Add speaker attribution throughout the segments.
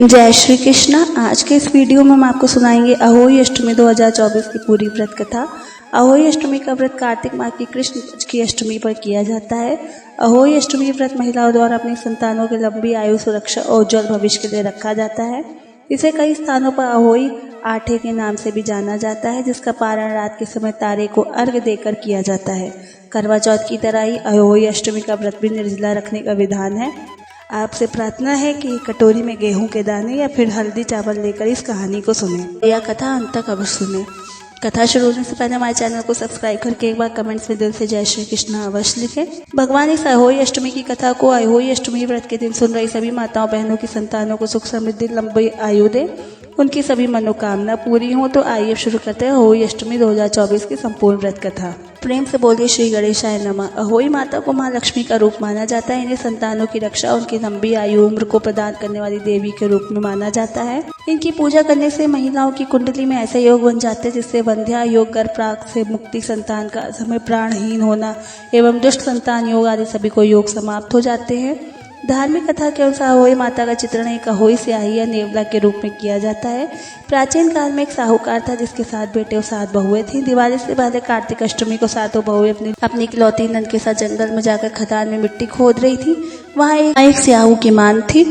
Speaker 1: जय श्री कृष्णा। आज के इस वीडियो में हम आपको सुनाएंगे अहोई अष्टमी 2024 की पूरी व्रत कथा। अहोई अष्टमी का व्रत कार्तिक माह की कृष्ण पक्ष की अष्टमी पर किया जाता है। अहोई अष्टमी व्रत महिलाओं द्वारा अपनी संतानों की लंबी आयु, सुरक्षा और उज्जवल भविष्य के लिए रखा जाता है। इसे कई स्थानों पर अहोई आठे के नाम से भी जाना जाता है, जिसका पारण रात के समय तारे को अर्घ्य देकर किया जाता है। करवा चौथ की तरह ही अहोई अष्टमी का व्रत भी निर्जला रखने का विधान है। आपसे प्रार्थना है कि कटोरी में गेहूं के दाने या फिर हल्दी चावल लेकर इस कहानी को सुनें या कथा अंत तक अवश्य सुनें। कथा शुरू होने से पहले हमारे चैनल को सब्सक्राइब करके एक बार कमेंट्स में दिल से जय श्री कृष्ण अवश्य लिखें। भगवान इस अहोई अष्टमी की कथा को अहोई अष्टमी व्रत के दिन सुन रही सभी माताओं बहनों की संतानों को सुख समृद्धि लंबी आयु दे, उनकी सभी मनोकामना पूरी हो। तो आइए शुरू करते हैं अहोई अष्टमी 2024 की संपूर्ण व्रत कथा। प्रेम से बोलिए श्री गणेशाय नमः। अहोई माता को मां लक्ष्मी का रूप माना जाता है। इन्हें संतानों की रक्षा, उनकी लंबी आयु उम्र को प्रदान करने वाली देवी के रूप में माना जाता है। इनकी पूजा करने से महिलाओं की कुंडली में ऐसे योग बन जाते हैं जिससे वंध्या योग, गर्भपात से मुक्ति, संतान का समय प्राणहीन होना एवं दुष्ट संतान योग आदि सभी को योग समाप्त हो जाते हैं। धार्मिक कथा के अनुसार अहोई माता का चित्रण एक अहोई स्याही या नेवला के रूप में किया जाता है। प्राचीन काल में एक साहूकार था जिसके 7 बेटे और 7 बहुएं थीं। दिवाली से पहले कार्तिक अष्टमी को 7 बहुएं अपनी इकलौती नंद के साथ जंगल में जाकर खदान में मिट्टी खोद रही थी। वहाँ एक स्याहू की मान थी।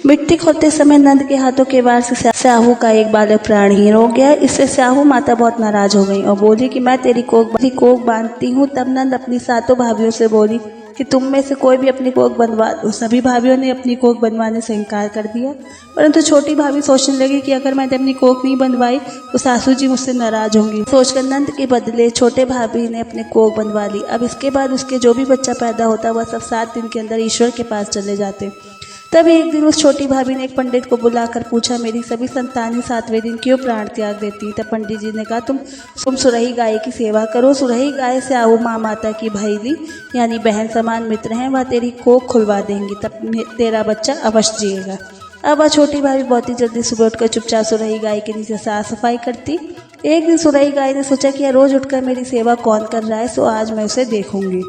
Speaker 1: मिट्टी खोदते समय नंद के हाथों के वार से स्याहू का एक बालक प्राणहीन हो गया। इससे स्याहू माता बहुत नाराज हो गई और बोली कि मैं तेरी कोख बांधती हूँ। तब नंद अपनी 7 भाभियों से बोली कि तुम में से कोई भी अपनी कोख बनवा दो। सभी भाभियों ने अपनी कोख बनवाने से इनकार कर दिया, परंतु छोटी भाभी सोचने लगी कि अगर मैंने अपनी कोख नहीं बनवाई तो सासू जी मुझसे नाराज होंगी। सोचकर नंद के बदले छोटे भाभी ने अपने कोख बनवा ली। अब इसके बाद उसके जो भी बच्चा पैदा होता वह सब 7 दिन के अंदर ईश्वर के पास चले जाते। तब एक दिन उस छोटी भाभी ने एक पंडित को बुलाकर पूछा, मेरी सभी संतानें 7वें दिन क्यों प्राण त्याग देती? तब पंडित जी ने कहा, तुम सुरही गाय की सेवा करो। सुरही गाय स्याहू माँ माता की भैली यानी बहन समान मित्र हैं, वह तेरी कोख खुलवा देंगी, तब तेरा बच्चा अवश्य जिएगा। अब वह छोटी भाभी बहुत ही जल्दी सुबह उठकर चुपचाप सुरही गाय के नीचे साफ सफाई करती। एक दिन सुरही गाय ने सोचा कि रोज उठकर मेरी सेवा कौन कर रहा है, सो आज मैं उसे देखूंगी।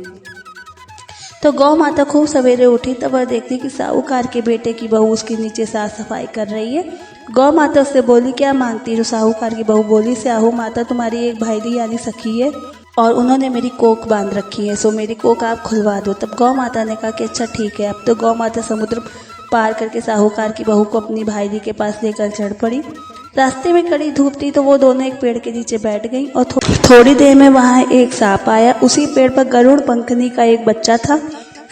Speaker 1: तो गौ माता खूब सवेरे उठी, तब वह देखती कि साहूकार के बेटे की बहू उसके नीचे साफ सफाई कर रही है। गौ माता उससे बोली, क्या मांगती हो? साहूकार की बहू बोली, स्याहू माता तुम्हारी एक भाईली यानी सखी है और उन्होंने मेरी कोख बांध रखी है, सो मेरी कोख आप खुलवा दो। तब गौ माता ने कहा कि अच्छा ठीक है। अब तो गौ माता समुद्र पार करके साहूकार की बहू को अपनी भाईली के पास लेकर चढ़ पड़ी। रास्ते में कड़ी धूप थी तो वो दोनों एक पेड़ के नीचे बैठ गईं और थोड़ी देर में वहां एक सांप आया। उसी पेड़ पर गरुड़ पंखनी का एक बच्चा था।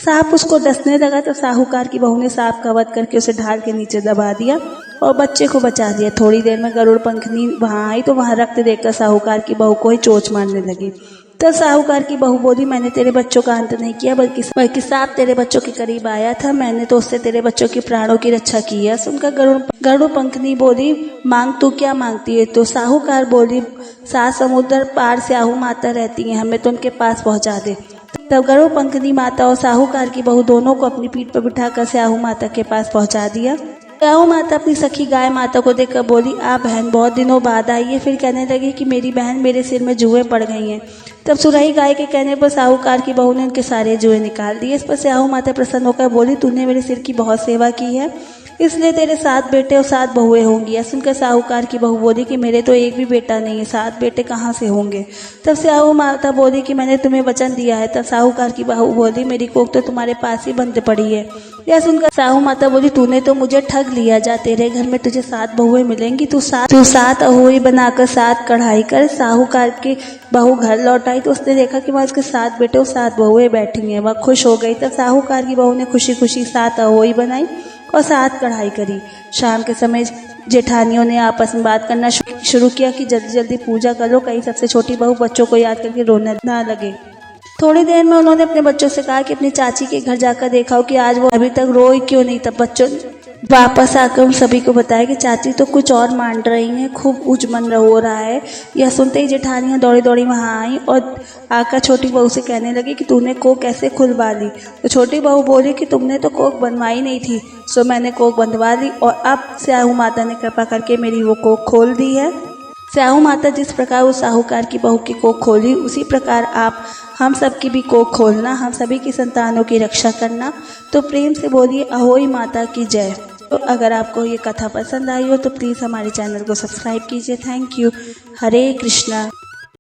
Speaker 1: सांप उसको डसने लगा तो साहूकार की बहू ने सांप का वध करके उसे ढाल के नीचे दबा दिया और बच्चे को बचा दिया। थोड़ी देर में गरुड़ पंखनी वहां आई तो वहां रक्त देखकर साहूकार की बहू को ही चोंच मारने लगी। तब साहूकार की बहू बोली, मैंने तेरे बच्चों का अंत नहीं किया, बल्कि सांप तेरे बच्चों के करीब आया था। मैंने तो उससे तेरे बच्चों के प्राणों की रक्षा की है। सुनकर गरुड़ पंखनी बोली, मांग तू क्या मांगती है? तो साहूकार बोली, 7 समुद्र पार स्याहू माता रहती है, हमें तो उनके पास पहुंचा दे। तब गरुड़ पंखनी माता और साहूकार की बहू दोनों को अपनी पीठ पर बिठाकर स्याहू माता के पास पहुंचा दिया। स्याहू माता अपनी सखी गाय माता को देखकर बोली, बहन बहुत दिनों बाद आई है। फिर कहने लगी कि मेरी बहन, मेरे सिर में जुएं पड़ गई हैं। तब सुरही गाय के कहने पर साहूकार की बहू ने उनके सारे जुएं निकाल दिए। इस पर स्याहू माता प्रसन्न होकर बोली, तूने मेरे सिर की बहुत सेवा की है, इसलिए तेरे 7 बेटे और 7 बहुएं होंगी। यह सुनकर साहूकार की बहू बोली कि मेरे तो एक भी बेटा नहीं है, 7 बेटे कहाँ से होंगे? तब स्याहू माता बोली कि मैंने तुम्हें वचन दिया है। तब साहूकार की बहू बोली, मेरी कोख तो तुम्हारे पास ही बंद पड़ी है। यह सुनकर साहू माता बोली, तूने तो मुझे ठग लिया। जा, तेरे घर में तुझे 7 बहुएं मिलेंगी। तू 7 अहोई बनाकर 7 कढ़ाई कर। साहूकार की बहू घर लौट आई तो उसने देखा कि वहाँ उसके 7 बेटे और 7 बहुएं बैठी हैं। वह खुश हो गई। तब साहूकार की बहू ने खुशी खुशी 7 अहोई बनाई और 7 कढ़ाई करी। शाम के समय जेठानियों ने आपस में बात करना शुरू किया कि जल्दी जल्दी पूजा करो, कहीं सबसे छोटी बहू बच्चों को याद करके रोने ना लगे। थोड़ी देर में उन्होंने अपने बच्चों से कहा कि अपनी चाची के घर जाकर देखा कि आज वो अभी तक रोई क्यों नहीं। तब बच्चों वापस आकर उन सभी को बताया कि चाची तो कुछ और मान रही हैं, खूब उजमन हो रहा है। यह सुनते ही जेठानियां दौड़ी दौड़ी वहां आई और आकर छोटी बहू से कहने लगी कि तूने कोख कैसे खुलवा ली? तो छोटी बहू बोली कि तुमने तो कोख बनवाई नहीं थी, सो मैंने कोख बनवा ली और अब स्याहू माता ने कृपा करके मेरी वो कोख खोल दी है। स्याहू माता जिस प्रकार उस साहूकार की बहू की कोख खोली, उसी प्रकार आप हम सब की भी कोख खोलना, हम सभी की संतानों की रक्षा करना। तो प्रेम से बोलिए अहोई माता की जय। तो अगर आपको ये कथा पसंद आई हो तो प्लीज़ हमारे चैनल को सब्सक्राइब कीजिए। Thank you. हरे कृष्णा।